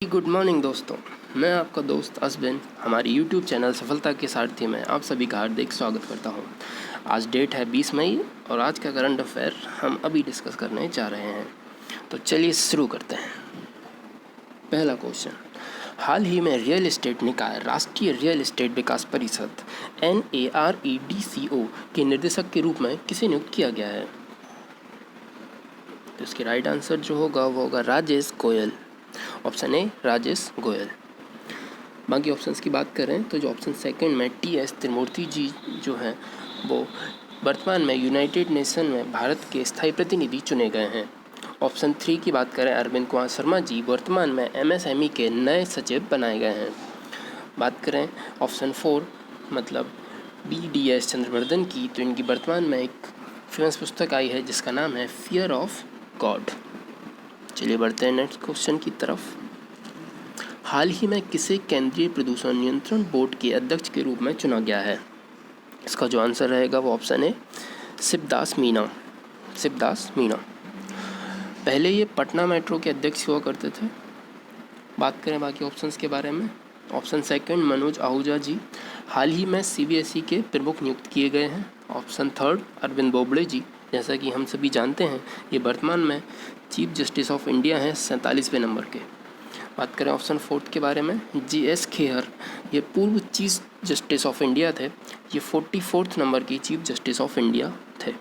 Good morning दोस्तों, मैं आपका दोस्त असबिन हमारी यूट्यूब चैनल सफलता के सारथी में आप सभी का हार्दिक स्वागत करता हूं। आज डेट है 20 मई और आज का करंट अफेयर हम अभी डिस्कस करने जा रहे हैं। तो चलिए शुरू करते हैं। पहला क्वेश्चन, हाल ही में रियल एस्टेट निकाय राष्ट्रीय रियल एस्टेट विकास परिषद NAREDCO के निर्देशक के रूप में किसे नियुक्त किया गया है? तो इसके राइट आंसर जो होगा वो होगा राजेश गोयल। Option A Rajesh Goyal. बाकी ऑप्शंस की बात करें तो जो ऑप्शन सेकंड में TS त्रिमूर्ति जी जो हैं वो वर्तमान में यूनाइटेड नेशन में भारत के स्थायी प्रतिनिधि चुने गए हैं। ऑप्शन 3 की बात करें अरविंद कुमार शर्मा जी वर्तमान में MSME के नए सचिव बनाए गए हैं। बात करें ऑप्शन 4 मतलब BDS चंद्रवर्धन की, तो इनकी वर्तमान में एक फेमस पुस्तक आई है जिसका नाम है फियर ऑफ गॉड। चलिए बढ़ते हैं नेक्स्ट क्वेश्चन की तरफ। हाल ही में किसे केंद्रीय प्रदूषण नियंत्रण बोर्ड के अध्यक्ष के रूप में चुना गया है? इसका जो आंसर रहेगा वो ऑप्शन है शिवदास मीना। शिवदास मीना पहले ये पटना मेट्रो के अध्यक्ष हुआ करते थे। बात करें बाकी ऑप्शंस के बारे में, ऑप्शन सेकंड मनोज आहूजा जी हाल ही में CBSE के प्रमुख नियुक्त किए गए हैं। ऑप्शन थर्ड अरविंद बोबड़े जी, जैसा कि हम सभी जानते हैं ये वर्तमान में चीफ जस्टिस ऑफ इंडिया हैं 47वें नंबर के। बात करें ऑप्शन फोर्थ के बारे में, GS खेहर ये पूर्व चीफ जस्टिस ऑफ इंडिया थे, ये 44 नंबर की चीफ जस्टिस ऑफ इंडिया थे।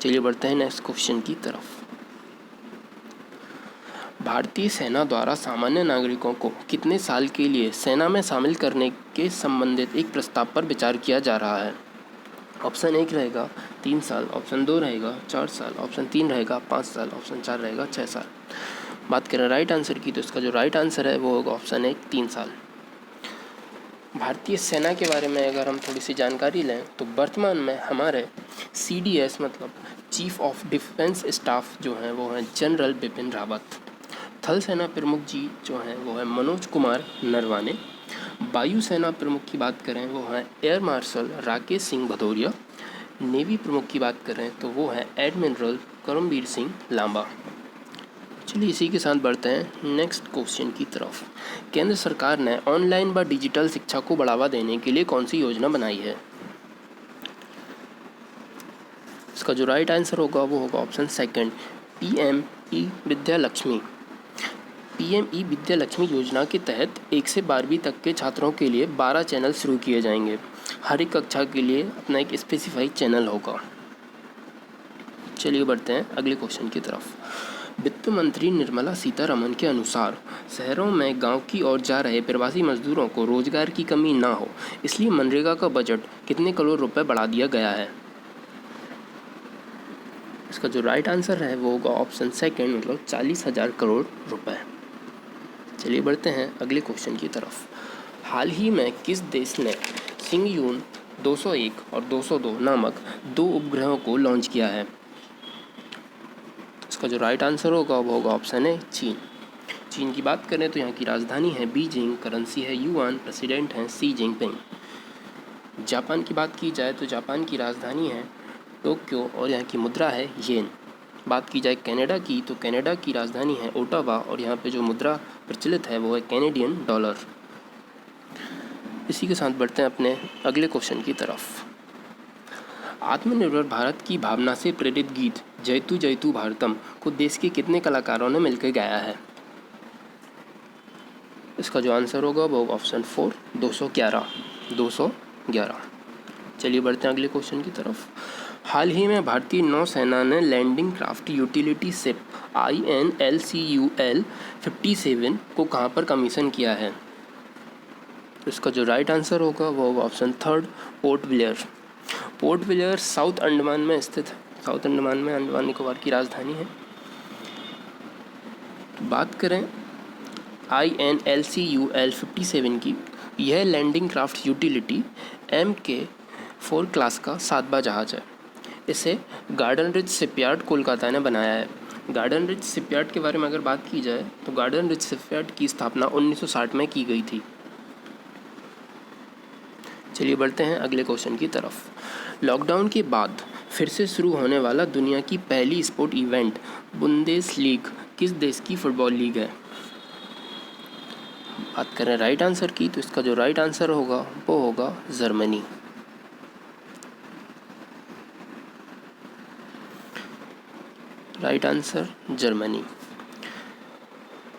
चलिए बढ़ते हैं नेक्स्ट क्वेश्चन की तरफ। भारतीय सेना द्वारा सामान्य नागरिकों को कितने साल के लिए सेना में शामिल करने के संबंधित एक प्रस्ताव पर विचार किया जा रहा है? ऑप्शन 1 रहेगा 3 साल, ऑप्शन 2 रहेगा 4 साल, ऑप्शन 3 रहेगा 5 साल, ऑप्शन 4 रहेगा 6 साल। बात करें राइट आंसर की तो इसका जो राइट आंसर है वो होगा ऑप्शन 1 3 साल। भारतीय सेना के बारे में अगर हम थोड़ी सी जानकारी लें तो वर्तमान में हमारे CDS मतलब चीफ ऑफ डिफेंस स्टाफ जो हैं वो हैं जनरल बिपिन रावत। थल सेना प्रमुख जी जो हैं वो है मनोज कुमार नरवाने। वायु सेना प्रमुख की बात करें वो हैं air marshal Rakesh Singh Bhadauria. Navy प्रमुख की बात करें तो वो है एडमिरल करमबीर सिंह लांबा। चलिए इसी के साथ बढ़ते हैं नेक्स्ट क्वेश्चन की तरफ। केंद्र सरकार ने ऑनलाइन व डिजिटल शिक्षा को बढ़ावा देने के लिए कौन सी योजना बनाई है? इसका जो राइट आंसर होगा वो होगा option second PME Vidya Lakshmi. PME Vidya Lakshmi योजना के तहत 1 से 12वीं तक के छात्रों के लिए 12 चैनल शुरू किए जाएंगे। हर एक कक्षा के लिए अपना एक स्पेसिफाइड चैनल होगा। चलिए बढ़ते हैं अगले क्वेश्चन की तरफ। वित्त मंत्री निर्मला सीतारमण के अनुसार शहरों में गांव की ओर जा रहे प्रवासी मजदूरों को रोजगार की कमी ना हो इसलिए मनरेगा का बजट कितने करोड़ रुपए बढ़ा दिया गया है? इसका जो राइट आंसर है वो होगा ऑप्शन सेकंड मतलब 40,000 करोड़ रुपए। चलिए बढ़ते हैं अगले क्वेश्चन की तरफ। हाल ही में किस देश ने सिंगयून 201 और 202 नामक 2 उपग्रहों को लॉन्च किया है? इसका जो राइट आंसर होगा वो होगा ऑप्शन है चीन। चीन की बात करें तो यहाँ की राजधानी है बीजिंग, करेंसी है युआन, प्रेसिडेंट हैं शी जिनपिंग। जापान की बात की जाए तो जापान की राजधानी है टोक्यो और यहाँ की मुद्रा है येन। बात की जाए कनाडा की तो कनाडा की राजधानी है ओटावा और यहाँ पे जो मुद्रा प्रचलित है वो है कैनेडियन डॉलर। इसी के साथ बढ़ते हैं अपने अगले क्वेश्चन की तरफ। आत्मनिर्भर भारत की भावना से प्रेरित गीत जयतु जयतु भारतम को देश के कितने कलाकारों ने मिलकर गाया है? इसका जो आंसर होगा वो ऑप्शन 4 211। चलिए बढ़ते हैं अगले क्वेश्चन की तरफ। हाल ही में भारतीय नौसेना ने landing craft utility ship INLCUL 57 को कहां पर कमीशन किया है? इसका जो राइट आंसर होगा वो option third port Blair. Port Blair south Andaman में स्थित है। साउथ अंडमान में अंडमान निकोबार की राजधानी है। बात करें INLCUL 57 की, यह landing craft utility MK4 class का 7वां जहाज है। इसे गार्डन रिच शिपयार्ड कोलकाता ने बनाया है। गार्डन रिच शिपयार्ड के बारे में अगर बात की जाए तो गार्डन रिच शिपयार्ड की स्थापना 1960 में की गई थी। चलिए बढ़ते हैं अगले क्वेश्चन की तरफ। लॉकडाउन के बाद फिर से शुरू होने वाला दुनिया की पहली स्पोर्ट इवेंट बुंदेस लीग किस देश की फुटबॉल लीग है? बात करें राइट आंसर की तो इसका जो राइट आंसर होगा वो होगा जर्मनी। Right answer Germany.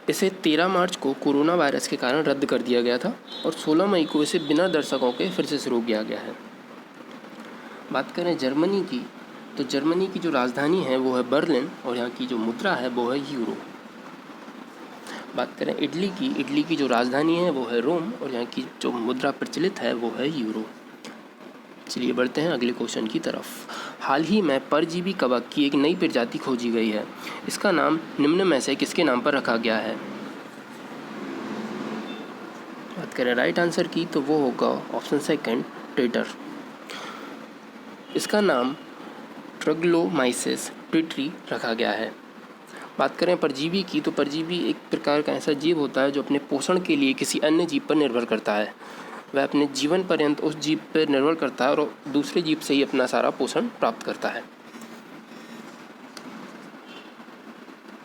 इसे 13 मार्च को कोरोना वायरस के कारण रद्द कर दिया गया था और 16 मई को इसे बिना दर्शकों के फिर से शुरू किया गया है। बात करें जर्मनी की तो जर्मनी की जो राजधानी है वो है बर्लिन और यहाँ की जो मुद्रा है वो है यूरो। बात करें इटली की जो राजधानी है वो है रोम और यहाँ की जो मुद्रा प्रचलित है वो है यूरो। चलिए बढ़ते हैं अगले क्वेश्चन की तरफ। हाल ही में परजीवी कवक की एक नई प्रजाति खोजी गई है, इसका नाम निम्न में से किसके नाम पर रखा गया है? बात करें राइट आंसर की तो वो होगा ऑप्शन सेकंड टेटर। इसका नाम ट्रग्लोमाइसिस टिटरी रखा गया है। बात करें परजीवी की तो परजीवी एक प्रकार का ऐसा जीव होता है जो अपने पोषण के लिए किसी अन्य जीव पर निर्भर करता है। वह अपने जीवन पर्यंत उस जीव पर निर्भर करता है और दूसरे जीव से ही अपना सारा पोषण प्राप्त करता है।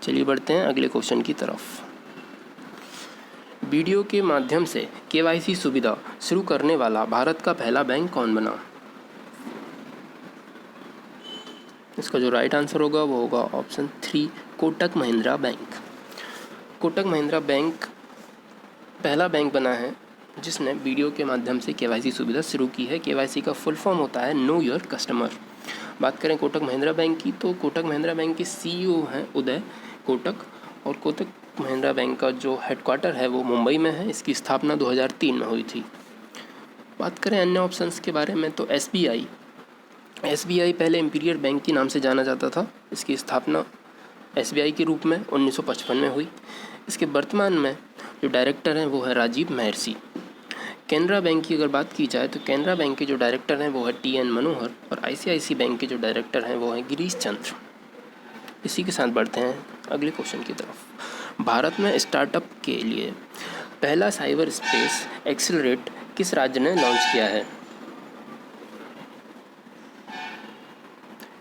चलिए बढ़ते हैं अगले क्वेश्चन की तरफ। वीडियो के माध्यम से केवाईसी सुविधा शुरू करने वाला भारत का पहला बैंक कौन बना? इसका जो राइट आंसर होगा वो होगा option 3 Kotak Mahindra bank. Kotak Mahindra bank पहला बैंक बना है जिसने वीडियो के माध्यम से केवाईसी सुविधा शुरू की है। केवाईसी का फुल फॉर्म होता है नो योर कस्टमर। बात करें कोटक महिंद्रा बैंक की तो कोटक महिंद्रा बैंक के CEO हैं उदय कोटक और कोटक महिंद्रा बैंक का जो हेडक्वार्टर है वो मुंबई में है। इसकी स्थापना 2003 में हुई थी। बात करें अन्य ऑप्शंस के बारे में तो SBI पहले इंपीरियल बैंक के नाम से जाना जाता था। इसकी स्थापना SBI के रूप में 1955 में हुई। इसके वर्तमान में जो डायरेक्टर हैं वो है राजीव महर्षि। कैनरा बैंक की अगर बात की जाए तो कैनरा बैंक के जो डायरेक्टर हैं वो है TN मनोहर और ICICI बैंक के जो डायरेक्टर हैं वो हैं गिरीश चंद्र। इसी के साथ बढ़ते हैं अगले क्वेश्चन की तरफ। भारत में स्टार्टअप के लिए पहला साइबर स्पेस एक्सेलरेट किस राज्य ने लॉन्च किया है?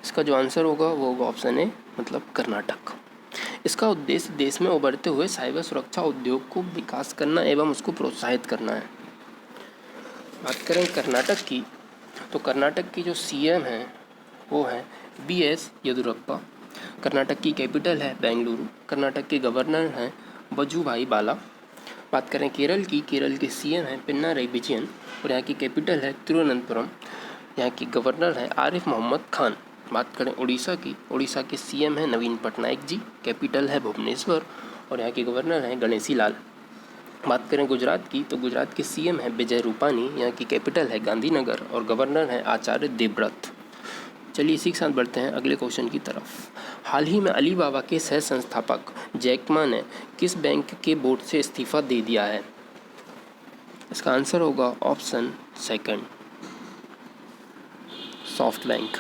इसका जो आंसर होगा वो होगा ऑप्शन ए मतलब कर्नाटक। इसका उद्देश्य देश में उभरते हुए साइबर सुरक्षा उद्योग को विकास करना एवं उसको प्रोत्साहित करना है। बात करें कर्नाटक की तो कर्नाटक की जो CM हैं वो हैं BS येदियुरप्पा। कर्नाटक की कैपिटल है बेंगलुरु। कर्नाटक के गवर्नर हैं वजुभाई बाला। बात करें केरल की, केरल के CM हैं पिनाराई विजयन और यहाँ की कैपिटल है तिरुवनंतपुरम। यहाँ की गवर्नर हैं आरिफ मोहम्मद खान। बात करें उड़ीसा की, उड़ीसा के CM हैं नवीन पटनायक जी। कैपिटल है भुवनेश्वर और यहाँ के गवर्नर हैं गणेशी लाल। बात करें गुजरात की तो गुजरात के CM हैं विजय रूपानी। यहाँ की कैपिटल है गांधीनगर और गवर्नर हैं आचार्य देवव्रत। चलिए इसी के साथ बढ़ते हैं अगले क्वेश्चन की तरफ। हाल ही में अलीबाबा के सह संस्थापक जैक मा ने किस बैंक के बोर्ड से इस्तीफा दे दिया है? इसका आंसर होगा ऑप्शन सेकंड सॉफ्ट बैंक।